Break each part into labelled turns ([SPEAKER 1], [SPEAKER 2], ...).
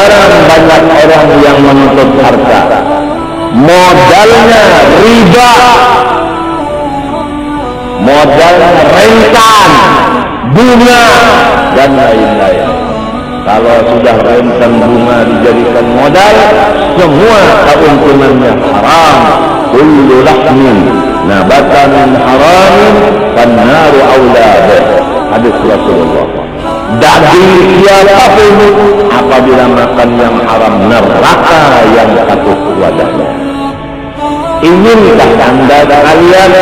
[SPEAKER 1] sekarang banyak orang yang menuntut harta, modalnya riba, modalnya rentan, bunga, dan lain-lain. Kalau sudah rentan bunga dijadikan modal, semua keuntungannya haram. Kullu lahmin nabata min haramin fannaru aula bih. Hadis Rasulullah. Daging siapapun apabila makan yang haram, neraka yang takut wadahnya. Inkah anda dan kalian,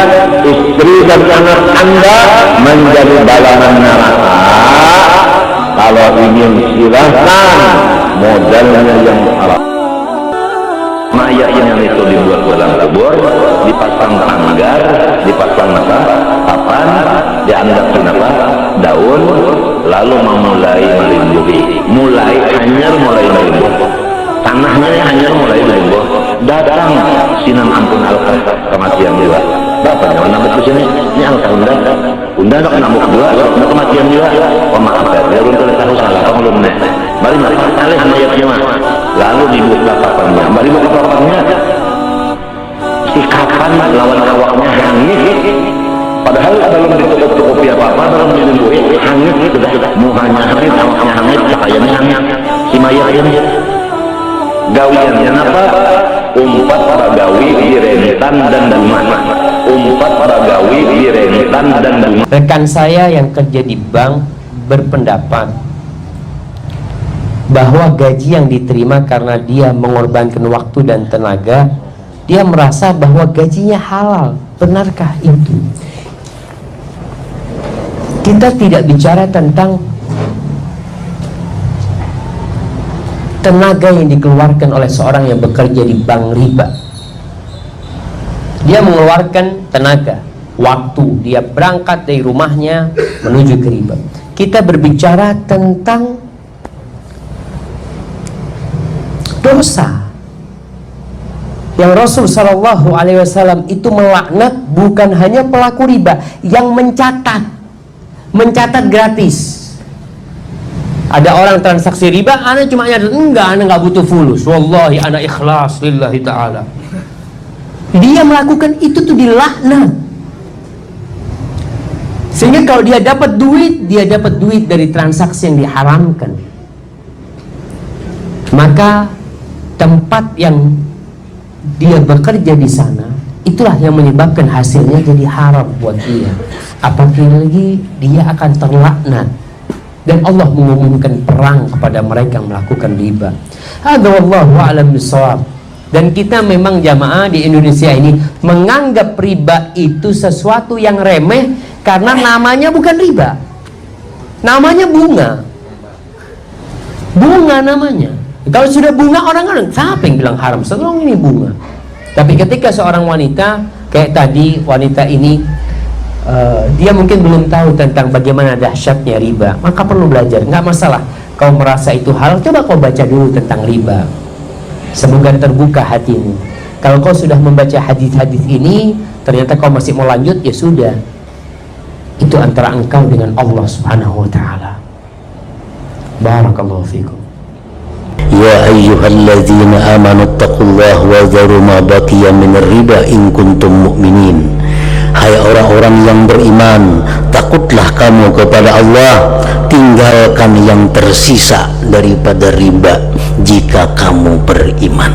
[SPEAKER 1] istri dan anak anda menjadi balanan neraka? Kalau ingin silahkan, modalnya yang haram. Mayatnya itu dibuat dalam kubur, dipasang tanggar, dipasang papan, dianggap kenapa daun, lalu memulai melimbuhi, mulai melimbuh, tanahnya hanyar mulai melimbuh. Datang sinan ampun alka kematian juga. Bapaknya nambah ke sini, ini alka unda nak nambah dua, nak kematian juga. Oh maaf ya, dia belum tahu salah, kamu belum nih. Mari alih mayatnya mah. Lalu dibuka papannya, mari buka papannya. Ikatan lawan awaknya hangit. Padahal belum ditutup-tutupi apa-apa, belum dilindungi, hangit sudah muhanya hangit, awaknya hangit, cahayanya hangit. Si mayatnya gawiannya apa? Umpat bagawi di rentan dan bunga. Umpat bagawi di rentan dan bunga.
[SPEAKER 2] Rekan saya yang kerja di bank berpendapat bahwa gaji yang diterima karena dia mengorbankan waktu dan tenaga, dia merasa bahwa gajinya halal. Benarkah itu? Kita tidak bicara tentang tenaga yang dikeluarkan oleh seorang yang bekerja di bank riba. Dia mengeluarkan tenaga, waktu, dia berangkat dari rumahnya menuju ke riba. Kita berbicara tentang dosa yang Rasul Shallallahu Alaihi Wasallam itu melaknat bukan hanya pelaku riba, yang mencatat gratis. Ada orang transaksi riba, anak cuma nyatet, anak nggak butuh fulus, wallahi anak ikhlas lillahi ta'ala. Dia melakukan itu tuh dilaknat. Sehingga kalau dia dapat duit dari transaksi yang diharamkan. Maka tempat yang dia bekerja di sana, itulah yang menyebabkan hasilnya jadi haram buat dia. Apalagi dia akan terlaknat. Dan Allah mengumumkan perang kepada mereka yang melakukan riba. Hadza wallahu a'lam bishawab. Dan kita memang jamaah di Indonesia ini menganggap riba itu sesuatu yang remeh karena namanya bukan riba. Namanya bunga. Bunga namanya. Kalau sudah bunga, orang-orang siapa yang bilang haram? Sekarang ini bunga. Tapi ketika seorang wanita kayak tadi, wanita ini dia mungkin belum tahu tentang bagaimana dahsyatnya riba, maka perlu belajar. Nggak masalah kau merasa itu halal, coba kau baca dulu tentang riba. Semoga terbuka hatimu. Kalau kau sudah membaca hadis-hadis ini, ternyata kau masih mau lanjut, ya sudah, itu antara engkau dengan Allah Subhanahu wa ta'ala. Barakallahu fikum.
[SPEAKER 3] Ya ayyuhalladzina amanu taqullaha wa dharu ma baqiya minir riba in kuntum mu'minin. Hai orang-orang yang beriman, takutlah kamu kepada Allah, tinggalkan yang tersisa daripada riba jika kamu beriman.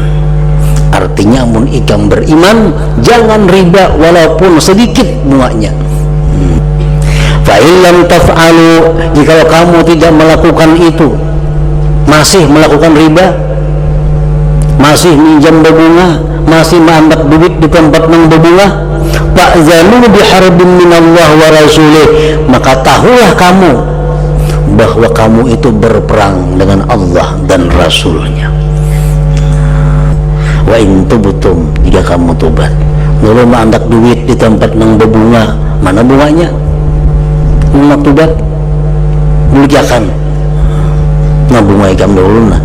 [SPEAKER 3] Artinya mun ikam beriman, jangan riba walaupun sedikit bunganya. Fa illam taf'alu, jika kamu tidak melakukan itu, masih melakukan riba, masih minjam berbunga, masih menganggap duit di tempat yang berbunga, fa'zanu biharbin minallah wa rasulih, maka tahulah kamu bahwa kamu itu berperang dengan Allah dan Rasulnya. Wa in tubtum, jika kamu tobat, lalu menganggap duit di tempat yang berbunga, mana bunganya? Nak tobat, belikan nah bunga ikam dulu nah.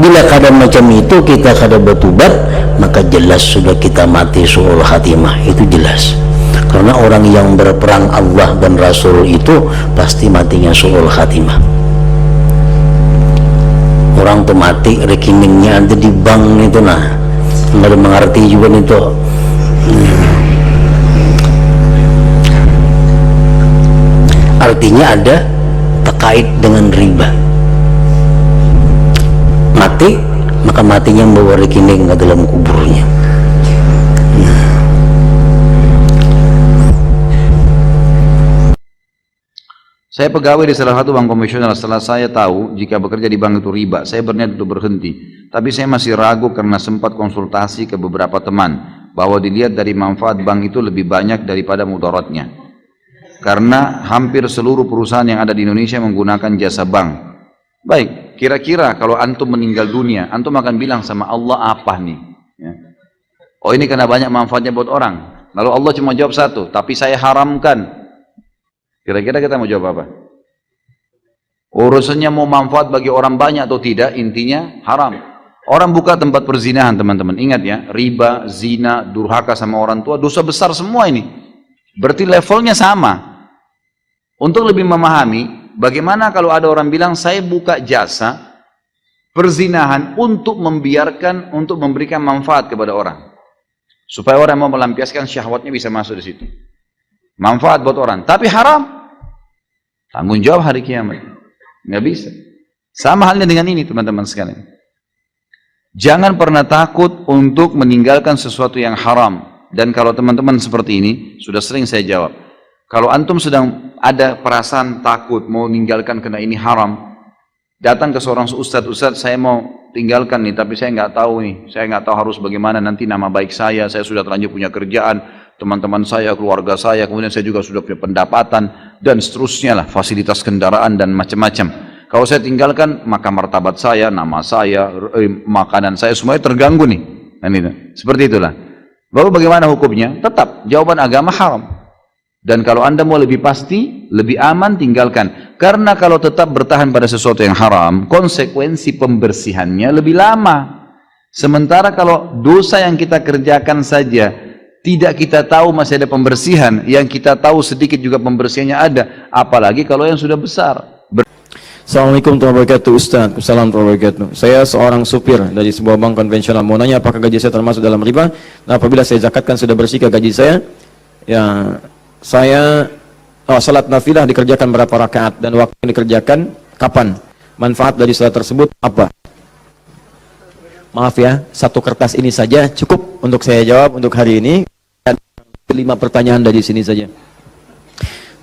[SPEAKER 3] Bila keadaan macam itu kita kada bertobat, maka jelas sudah kita mati suul khatimah, itu jelas. karena orang yang berperang Allah dan Rasul itu pasti matinya su'ul khatimah. Orang tuh mati rekeningnya ada di bank itu, nah nggak mengerti juga itu. Artinya ada terkait dengan riba, mati maka matinya membawa rekening ke dalam kuburnya.
[SPEAKER 4] Saya pegawai di salah satu bank konvensional. Setelah saya tahu jika bekerja di bank itu riba, saya berniat untuk berhenti. Tapi saya masih ragu karena sempat konsultasi ke beberapa teman bahwa dilihat dari manfaat bank itu lebih banyak daripada mudaratnya. Karena hampir seluruh perusahaan yang ada di Indonesia menggunakan jasa bank. Baik, kira-kira kalau antum meninggal dunia, antum akan bilang sama Allah apa nih? Ya. Oh, ini karena banyak manfaatnya buat orang. Lalu Allah cuma jawab satu, tapi saya haramkan. Kira-kira kita mau jawab apa? Urusannya mau manfaat bagi orang banyak atau tidak, intinya haram. Orang buka tempat perzinahan, teman-teman. Ingat ya, riba, zina, durhaka sama orang tua, dosa besar semua ini. Berarti levelnya sama. Untuk lebih memahami, bagaimana kalau ada orang bilang, saya buka jasa perzinahan untuk membiarkan, untuk memberikan manfaat kepada orang. Supaya orang mau melampiaskan syahwatnya bisa masuk di situ. Manfaat buat orang, tapi haram. Tanggung jawab hari kiamat. Nggak bisa. Sama halnya dengan ini, teman-teman sekalian. Jangan pernah takut untuk meninggalkan sesuatu yang haram. Dan kalau teman-teman seperti ini, sudah sering saya jawab. Kalau antum sedang ada perasaan takut mau meninggalkan karena ini haram, datang ke seorang ustadz, saya mau tinggalkan nih, tapi saya nggak tahu nih, saya nggak tahu harus bagaimana nanti nama baik saya sudah terlanjur punya kerjaan, teman-teman saya, keluarga saya, kemudian saya juga sudah punya pendapatan, dan seterusnya lah, fasilitas kendaraan dan macam-macam. Kalau saya tinggalkan, maka martabat saya, nama saya, makanan saya, semuanya terganggu nih. Seperti itulah. Lalu bagaimana hukumnya? Tetap, jawaban agama haram. Dan kalau anda mau lebih pasti, lebih aman, tinggalkan. Karena kalau tetap bertahan pada sesuatu yang haram, konsekuensi pembersihannya lebih lama. Sementara kalau dosa yang kita kerjakan saja, tidak kita tahu masih ada pembersihan, yang kita tahu sedikit juga pembersihannya ada, apalagi kalau yang sudah besar.
[SPEAKER 5] Assalamualaikum warahmatullahi wabarakatuh, Ustaz. Assalamualaikum warahmatullahi wabarakatuh. Saya seorang supir dari sebuah bank konvensional. Mau nanya apakah gaji saya termasuk dalam riba? Nah, apabila saya zakatkan sudah bersih ke gaji saya? Ya, saya salat nafilah dikerjakan berapa rakaat dan waktu yang dikerjakan kapan? Manfaat dari salat tersebut apa? Maaf ya, satu kertas ini saja cukup untuk saya jawab untuk hari ini. 5 pertanyaan dari sini saja.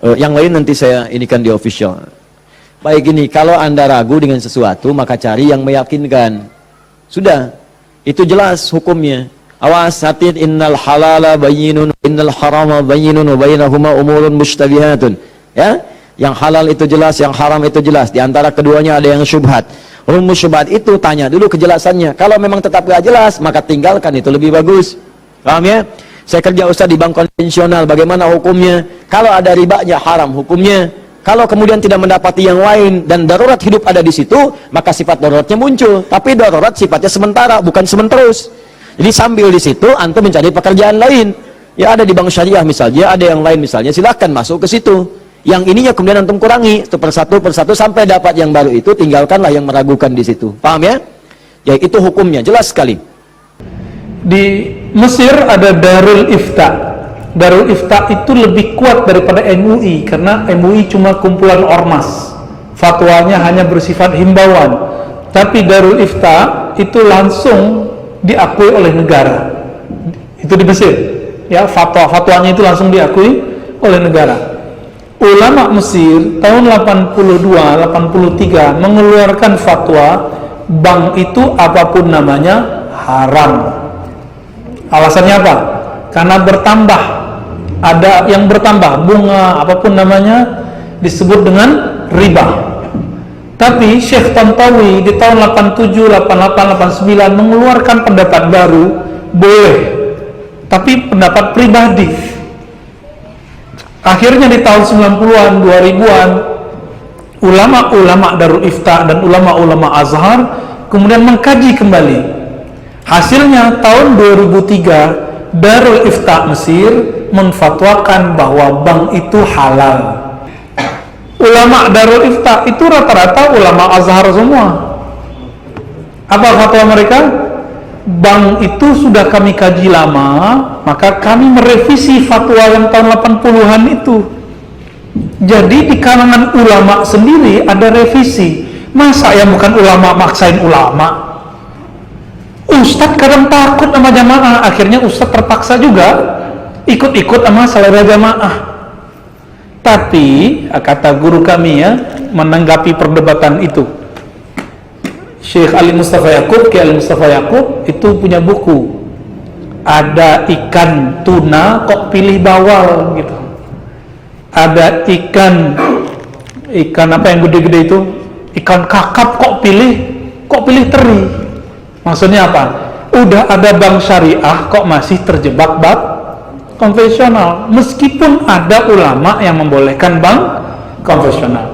[SPEAKER 5] Yang lain nanti saya inikan di official. Baik, ini kalau anda ragu dengan sesuatu, maka cari yang meyakinkan. Sudah, itu jelas hukumnya. Awas, hati, innal halala bayyinun, innal harama bayyinun, wa bainahuma umurun mushtabihatun. Ya, yang halal itu jelas, yang haram itu jelas. Di antara keduanya ada yang syubhat. Rumus syubhat itu tanya dulu kejelasannya. Kalau memang tetap gak jelas, maka tinggalkan, itu lebih bagus. Paham ya? Saya kerja Ustaz di bank konvensional, bagaimana hukumnya? Kalau ada ribanya haram hukumnya. Kalau kemudian tidak mendapati yang lain dan darurat hidup ada di situ, maka sifat daruratnya muncul. Tapi darurat sifatnya sementara, bukan sementerus. Jadi sambil di situ antum mencari pekerjaan lain. Ya ada di bank syariah misalnya, ada yang lain misalnya, silahkan masuk ke situ. Yang ininya kemudian antum kurangi itu persatu sampai dapat yang baru itu, tinggalkanlah yang meragukan di situ. Paham ya? Ya itu hukumnya jelas sekali.
[SPEAKER 6] Di Mesir ada Darul Ifta. Darul Ifta itu lebih kuat daripada MUI karena MUI cuma kumpulan ormas, fatwanya hanya bersifat himbauan. Tapi Darul Ifta itu langsung diakui oleh negara. Itu di Mesir ya, fatwanya itu langsung diakui oleh negara. Ulama Mesir tahun 82-83 mengeluarkan fatwa bank itu apapun namanya haram. Alasannya apa? Karena bertambah, ada yang bertambah, bunga apapun namanya disebut dengan riba. Tapi Syekh Tantawi di tahun 87, 88, 89 mengeluarkan pendapat baru, boleh, tapi pendapat pribadi. Akhirnya di tahun 90-an, 2000-an, ulama-ulama Darul Ifta dan ulama-ulama Azhar kemudian mengkaji kembali. Hasilnya tahun 2003 Darul Ifta Mesir menfatwakan bahwa bank itu halal. Ulama Darul Ifta itu rata-rata ulama Azhar semua. Apa fatwa mereka? Bank itu sudah kami kaji lama, maka kami merevisi fatwa yang tahun 80-an itu. Jadi di kalangan ulama sendiri ada revisi. Masa yang bukan ulama maksain ulama? Ustadz kadang takut sama jamaah, akhirnya Ustadz terpaksa juga ikut-ikut sama selera jamaah. Tapi kata guru kami ya, menanggapi perdebatan itu, Syekh Ali Mustafa Yaqub, Kiai Ali Mustafa Yaqub itu punya buku, ada ikan tuna kok pilih bawal gitu, ada ikan apa yang gede-gede itu, ikan kakap kok pilih teri. Maksudnya apa? Udah ada bank syariah kok masih terjebak bank konvensional, meskipun ada ulama yang membolehkan bank konvensional.